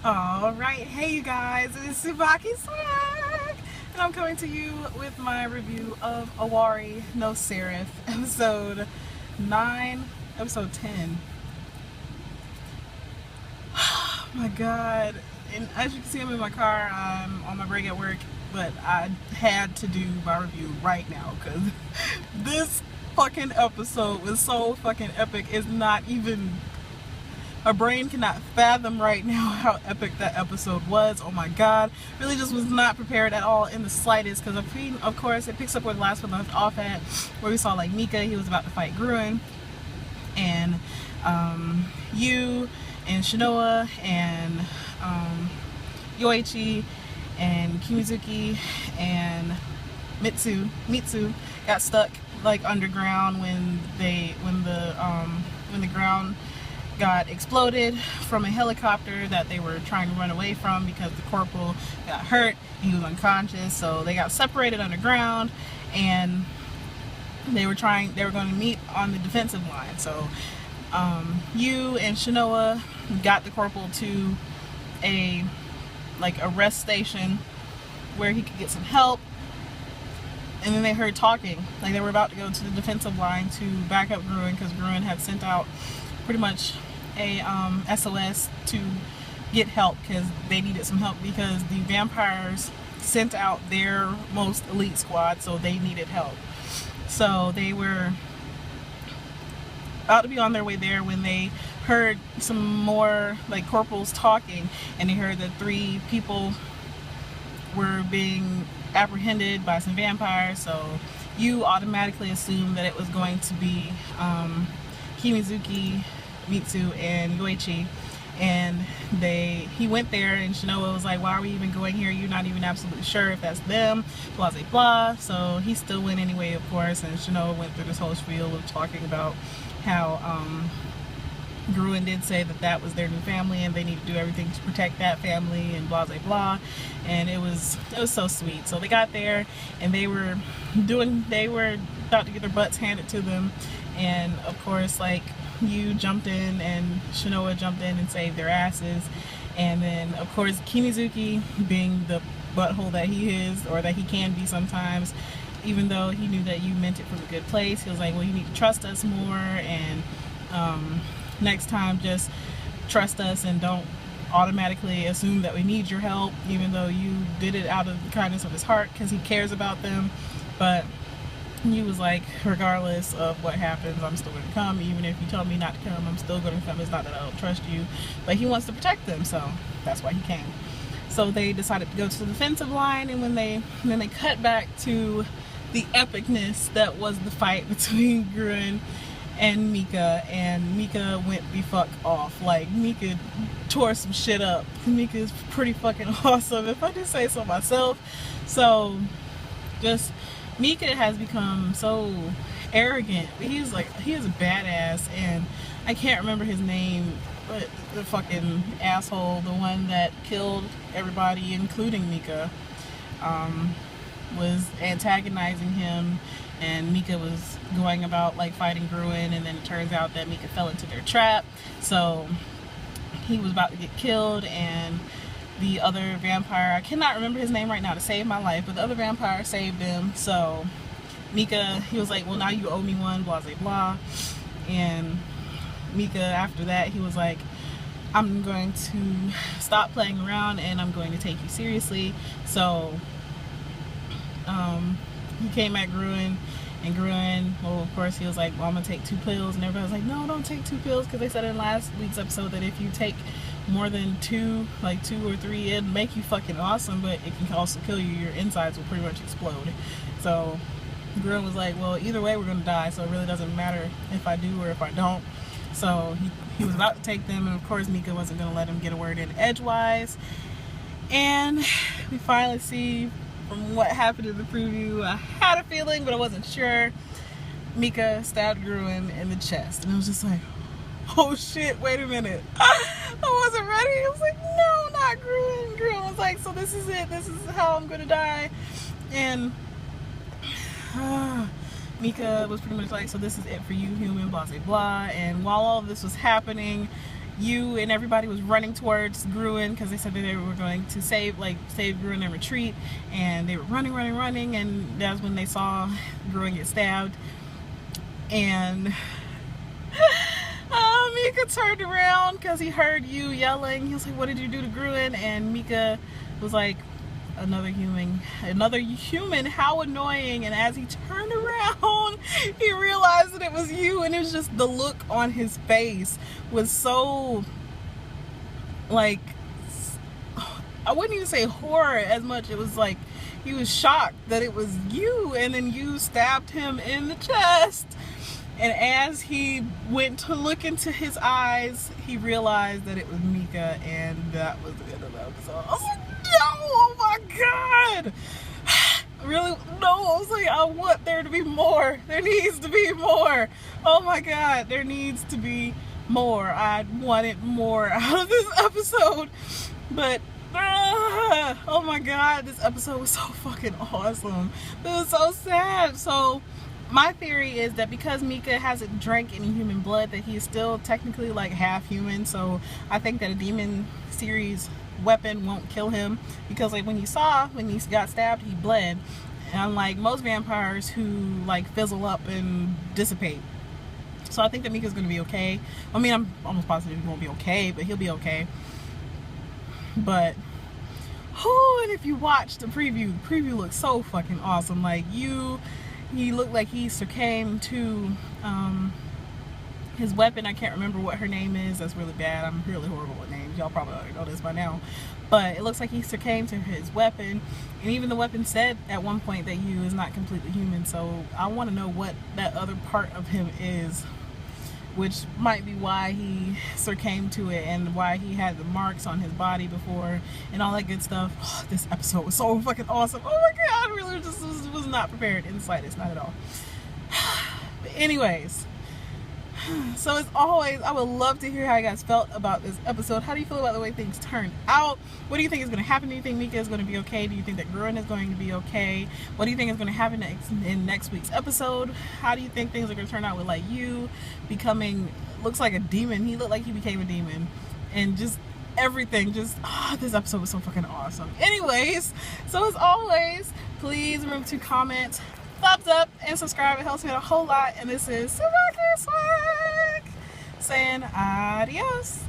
Alright, hey you guys, it's TsubakiSwagg, and I'm coming to you with my review of Owari, No Seraph, episode 9, episode 10. Oh my god, and as you can see I'm in my car, I'm on my break at work, but I had to do my review right now, because this fucking episode was so fucking epic, it's not even... My brain cannot fathom right now how epic that episode was. Oh my god. Really just was not prepared at all in the slightest, because of course it picks up where the last one left off at, where we saw like Mika, he was about to fight Gruen, and Yu and Shinoa and Yoichi and Kimizuki and Mitsu got stuck like underground when the ground got exploded from a helicopter that they were trying to run away from, because the corporal got hurt and he was unconscious. So they got separated underground, and they were going to meet on the defensive line. So Yu and Shinoa got the corporal to a rest station where he could get some help, and then they heard talking, like they were about to go to the defensive line to back up Gruen, because Gruen had sent out pretty much a SOS to get help, because they needed some help, because the vampires sent out their most elite squad, so they needed help. So they were about to be on their way there when they heard some more like corporals talking, and they heard that 3 people were being apprehended by some vampires. So you automatically assumed that it was going to be Kimizuki, Mitsu, and Yoichi, and he went there, and Shinoa was like, why are we even going here? You're not even absolutely sure if that's them, blah blah blah. So he still went anyway, of course, and Shinoa went through this whole spiel of talking about how Gruen did say that was their new family, and they need to do everything to protect that family, and blah blah blah. And it was so sweet. So they got there, and they were about to get their butts handed to them, and of course like Yu jumped in and Shinoa jumped in and saved their asses. And then of course Kimizuki, being the butthole that he is, or that he can be sometimes, even though he knew that you meant it from a good place, he was like, well, you need to trust us more, and next time just trust us and don't automatically assume that we need your help, even though you did it out of the kindness of his heart because he cares about them. But he was like, regardless of what happens, I'm still going to come. Even if you tell me not to come, I'm still going to come. It's not that I don't trust you, but he wants to protect them, so that's why he came. So they decided to go to the defensive line, and then they cut back to the epicness that was the fight between Gruen and Mika, and Mika went the fuck off. Like, Mika tore some shit up. Mika's pretty fucking awesome, if I do say so myself. So just Mika has become so arrogant. He is a badass, and I can't remember his name, but the fucking asshole, the one that killed everybody, including Mika, was antagonizing him, and Mika was going about like fighting Gruen, and then it turns out that Mika fell into their trap, so he was about to get killed, and the other vampire, I cannot remember his name right now to save my life, but the other vampire saved him. So Mika, he was like, well, now you owe me one, blah blah blah. And Mika, after that, he was like, I'm going to stop playing around, and I'm going to take you seriously. So he came at Gruen, and Gruen, well, of course, he was like, well, I'm gonna take 2 pills, and everybody was like, no, don't take 2 pills, because they said in last week's episode that if you take more than 2, like 2 or 3, it'd make you fucking awesome, but it can also kill you. Your insides will pretty much explode. So Gruen was like, well, either way we're gonna die, so it really doesn't matter if I do or if I don't. So he was about to take them, and of course Mika wasn't gonna let him get a word in edgewise. And we finally see, from what happened in the preview, I had a feeling, but I wasn't sure, Mika stabbed Gruen in the chest, and it was just like, oh shit, wait a minute. I wasn't ready. I was like, no, not Gruen. Gruen was like, so this is it. This is how I'm gonna die. And Mika was pretty much like, so this is it for you, human, blah blah blah. And while all of this was happening, you and everybody was running towards Gruen because they said that they were going to save Gruen and retreat, and they were running, and that's when they saw Gruen get stabbed. And Mika turned around because he heard you yelling. He was like, "What did you do to Gruen?" And Mika was like, another human, how annoying. And as he turned around, he realized that it was you, and it was just the look on his face was so, like, I wouldn't even say horror as much, it was like he was shocked that it was you, and then you stabbed him in the chest. And as he went to look into his eyes, he realized that it was Mika, and that was the end of the episode. I was like, no, oh my god! Really? No, I was like, I want there to be more. There needs to be more. Oh my god, there needs to be more. I wanted more out of this episode. But, oh my god, this episode was so fucking awesome. It was so sad. So, my theory is that because Mika hasn't drank any human blood, that he's still technically like half human. So I think that a demon series weapon won't kill him, because like when he got stabbed, he bled, and unlike most vampires who like fizzle up and dissipate. So I think that Mika's gonna be okay. I mean, I'm almost positive he won't be okay, but he'll be okay. But and if you watch the preview looks so fucking awesome. Like he looked like he succumbed to his weapon. I can't remember what her name is. That's really bad. I'm really horrible with names. Y'all probably already know this by now. But it looks like he succumbed to his weapon. And even the weapon said at one point that you is not completely human. So I want to know what that other part of him is, which might be why he succumbed to it and why he had the marks on his body before and all that good stuff. Oh, this episode was so fucking awesome. Oh my god, I really just was not prepared in the slightest, not at all. But anyways, so as always, I would love to hear how you guys felt about this episode. How do you feel about the way things turned out? What do you think is going to happen? Do you think Mika is going to be okay? Do you think that Gruen is going to be okay? What do you think is going to happen in next week's episode? How do you think things are going to turn out with like you becoming, looks like a demon. He looked like he became a demon. And just everything, this episode was so fucking awesome. Anyways, so as always, please remember to comment, thumbs up, and subscribe. It helps me out a whole lot. And this is TsubakiSwagg saying adios.